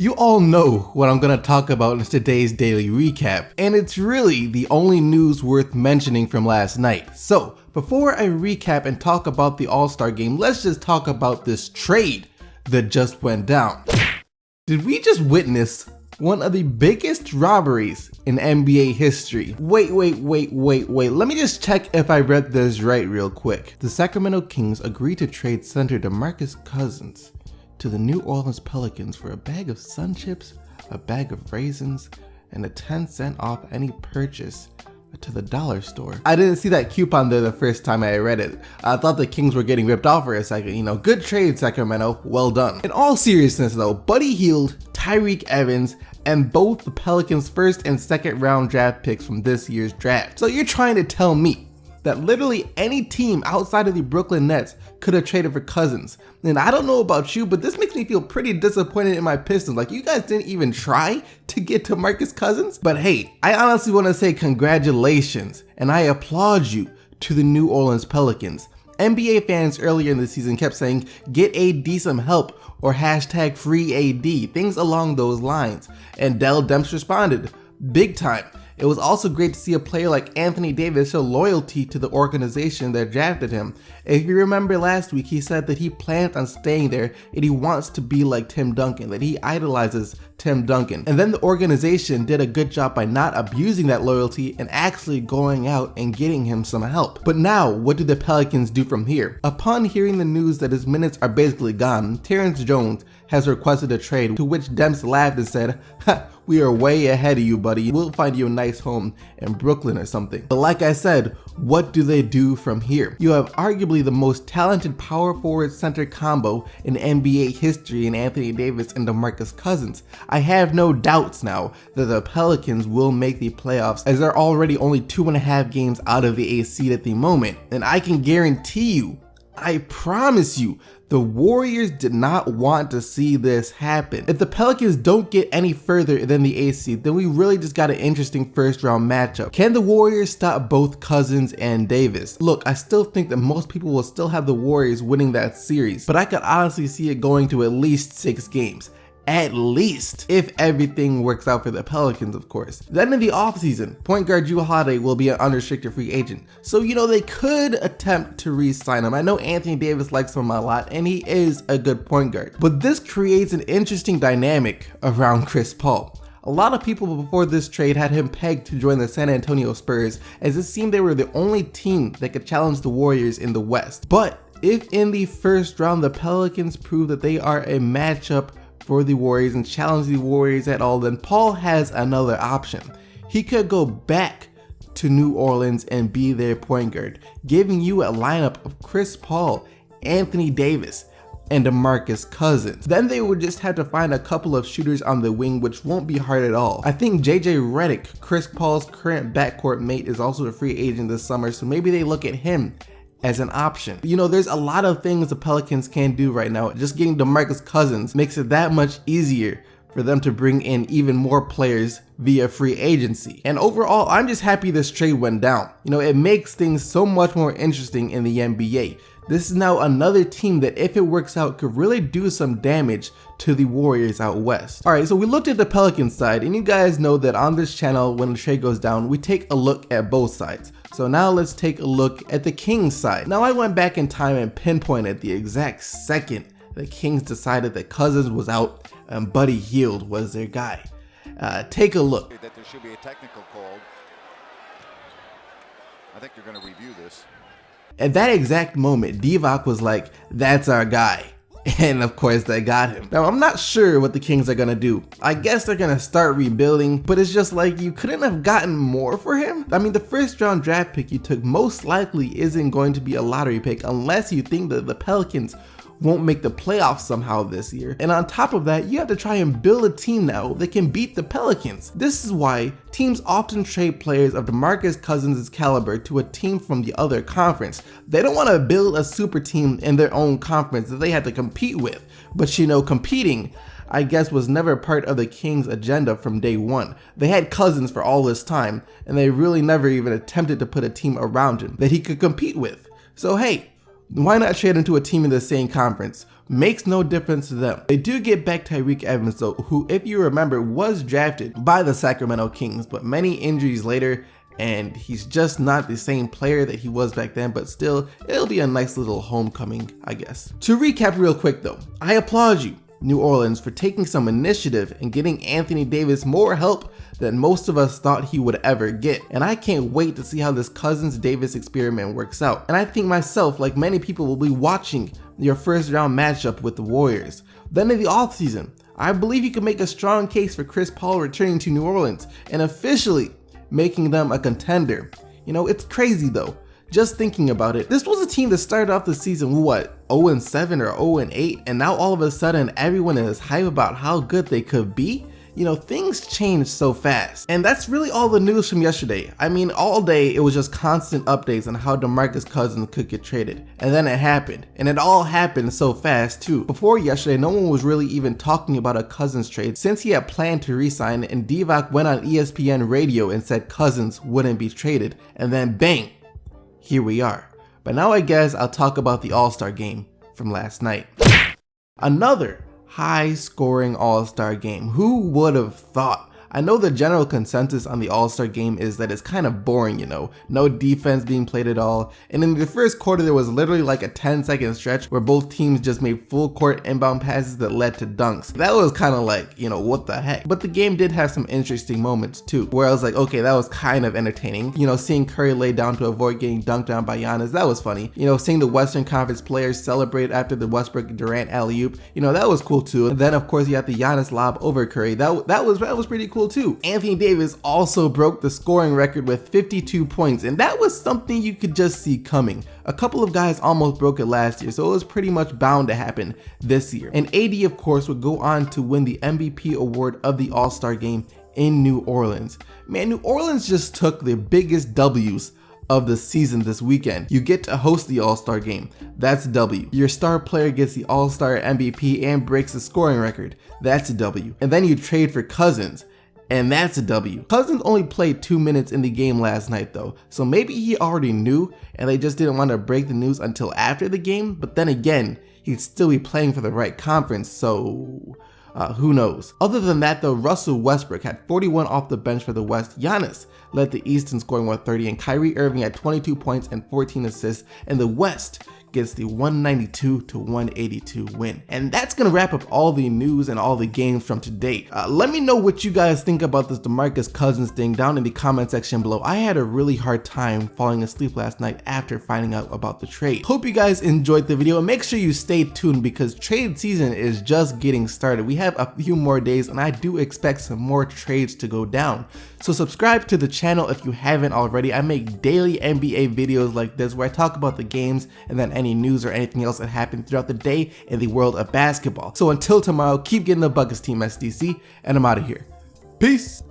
You all know what I'm gonna talk about in today's daily recap, and it's really the only news worth mentioning from last night. So, before I recap and talk about the All-Star game, let's just talk about this trade that just went down. Did we just witness one of the biggest robberies in NBA history? Wait, let me just check if I read this right real quick. The Sacramento Kings agreed to trade center DeMarcus Cousins to the New Orleans Pelicans for a bag of Sun Chips, a bag of raisins, and a 10-cent off any purchase to the dollar store. I didn't see that coupon there the first time I read it. I thought the Kings were getting ripped off for a second. You know, good trade, Sacramento, well done. In all seriousness though, Buddy Hield, Tyreke Evans, and both the Pelicans' first and second round draft picks from this year's draft. So you're trying to tell me that literally any team outside of the Brooklyn Nets could have traded for Cousins. And I don't know about you, but this makes me feel pretty disappointed in my Pistons. Like, you guys didn't even try to get DeMarcus Cousins? But hey, I honestly want to say congratulations, and I applaud you to the New Orleans Pelicans. NBA fans earlier in the season kept saying, get AD some help, or hashtag free AD, things along those lines. And Dell Demps responded, big time. It was also great to see a player like Anthony Davis show loyalty to the organization that drafted him. If you remember last week, he said that he plans on staying there and he wants to be like Tim Duncan, that he idolizes Tim Duncan. And then the organization did a good job by not abusing that loyalty and actually going out and getting him some help. But now, what do the Pelicans do from here? Upon hearing the news that his minutes are basically gone, Terrence Jones has requested a trade, to which Demps laughed and said, ha, we are way ahead of you, buddy. We'll find you a nice home in Brooklyn or something. But like I said, what do they do from here? You have arguably the most talented power forward center combo in NBA history in Anthony Davis and DeMarcus Cousins. I have no doubts now that the Pelicans will make the playoffs, as they're already only 2.5 games out of the 8th seed at the moment. And I can guarantee you, I promise you, the Warriors did not want to see this happen. If the Pelicans don't get any further than the 8th seed, then we really just got an interesting first round matchup. Can the Warriors stop both Cousins and Davis? Look, I still think that most people will still have the Warriors winning that series, but I could honestly see it going to at least 6 games. At least, if everything works out for the Pelicans, of course. Then in the offseason, point guard Jrue Holiday will be an unrestricted free agent. So, you know, they could attempt to re-sign him. I know Anthony Davis likes him a lot, and he is a good point guard. But this creates an interesting dynamic around Chris Paul. A lot of people before this trade had him pegged to join the San Antonio Spurs, as it seemed they were the only team that could challenge the Warriors in the West. But if in the first round the Pelicans prove that they are a matchup for the Warriors and challenge the Warriors at all, then Paul has another option. He could go back to New Orleans and be their point guard, giving you a lineup of Chris Paul, Anthony Davis, and DeMarcus Cousins. Then they would just have to find a couple of shooters on the wing, which won't be hard at all. I think JJ Redick, Chris Paul's current backcourt mate, is also a free agent this summer, so maybe they look at him as an option. You know, there's a lot of things the Pelicans can do right now. Just getting DeMarcus Cousins makes it that much easier for them to bring in even more players via free agency. And overall, I'm just happy this trade went down. You know, it makes things so much more interesting in the NBA. This is now another team that, if it works out, could really do some damage to the Warriors out west. Alright, so we looked at the Pelicans side, and you guys know that on this channel, when the trade goes down, we take a look at both sides. So now let's take a look at the Kings side. Now I went back in time and pinpointed the exact second the Kings decided that Cousins was out and Buddy Hield was their guy. Take a look. That there should be a technical call. I think you're going to review this. At that exact moment, Divac was like, that's our guy. And of course they got him. Now I'm not sure what the Kings are gonna do. I guess they're gonna start rebuilding, but it's just like, you couldn't have gotten more for him? I mean, the first round draft pick you took most likely isn't going to be a lottery pick unless you think that the Pelicans won't make the playoffs somehow this year. And on top of that, you have to try and build a team now that can beat the Pelicans. This is why teams often trade players of DeMarcus Cousins' caliber to a team from the other conference. They don't want to build a super team in their own conference that they have to compete with. But you know, competing, I guess, was never part of the Kings' agenda from day one. They had Cousins for all this time, and they really never even attempted to put a team around him that he could compete with. So hey, why not trade into a team in the same conference? makes no difference to them. They do get back Tyreke Evans though, who, if you remember, was drafted by the Sacramento Kings, but many injuries later, and he's just not the same player that he was back then, but still, it'll be a nice little homecoming, I guess. To recap real quick though, I applaud you, New Orleans, for taking some initiative and getting Anthony Davis more help than most of us thought he would ever get. And I can't wait to see how this Cousins-Davis experiment works out. And I think myself, like many people, will be watching your first round matchup with the Warriors. Then in the offseason, I believe you can make a strong case for Chris Paul returning to New Orleans and officially making them a contender. You know, it's crazy though. Just thinking about it, this was a team that started off the season, what, 0-7 or 0-8, and now all of a sudden everyone is hype about how good they could be? You know, things change so fast. And that's really all the news from yesterday. I mean, all day it was just constant updates on how DeMarcus Cousins could get traded. And then it happened. And it all happened so fast too. Before yesterday, no one was really even talking about a Cousins trade since he had planned to resign, and Divac went on ESPN radio and said Cousins wouldn't be traded. And then bang, here we are. But now I guess I'll talk about the All-Star game from last night. Another high-scoring All-Star game. Who would have thought? I know the general consensus on the All-Star game is that it's kind of boring, you know, no defense being played at all. And in the first quarter, there was literally like a 10-second stretch where both teams just made full court inbound passes that led to dunks. That was kind of like, you know, what the heck? But the game did have some interesting moments too, where I was like, okay, that was kind of entertaining. You know, seeing Curry lay down to avoid getting dunked on by Giannis, that was funny. You know, seeing the Western Conference players celebrate after the Westbrook-Durant alley-oop, you know, that was cool too. And then of course you had the Giannis lob over Curry. That was pretty cool too. Anthony Davis also broke the scoring record with 52 points, and that was something you could just see coming. A couple of guys almost broke it last year, so it was pretty much bound to happen this year. And AD, of course, would go on to win the MVP award of the All-Star game in New Orleans. Man, New Orleans just took the biggest W's of the season this weekend. You get to host the All-Star game. That's a W. Your star player gets the All-Star MVP and breaks the scoring record. That's a W. And then you trade for Cousins, and that's a W. Cousins only played 2 minutes in the game last night though, so maybe he already knew and they just didn't want to break the news until after the game, but then again, he'd still be playing for the right conference, so who knows. Other than that though, Russell Westbrook had 41 off the bench for the West. Giannis led the East in scoring 130, and Kyrie Irving had 22 points and 14 assists, and the West gets the 192-182 win. And that's gonna wrap up all the news and all the games from today. Let me know what you guys think about this DeMarcus Cousins thing down in the comment section below. I had a really hard time falling asleep last night after finding out about the trade. Hope you guys enjoyed the video, and make sure you stay tuned because trade season is just getting started. We have a few more days and I do expect some more trades to go down. So subscribe to the channel if you haven't already. I make daily NBA videos like this where I talk about the games and then any news or anything else that happened throughout the day in the world of basketball. So until tomorrow, keep getting the buckets, Team SDC, and I'm out of here. Peace.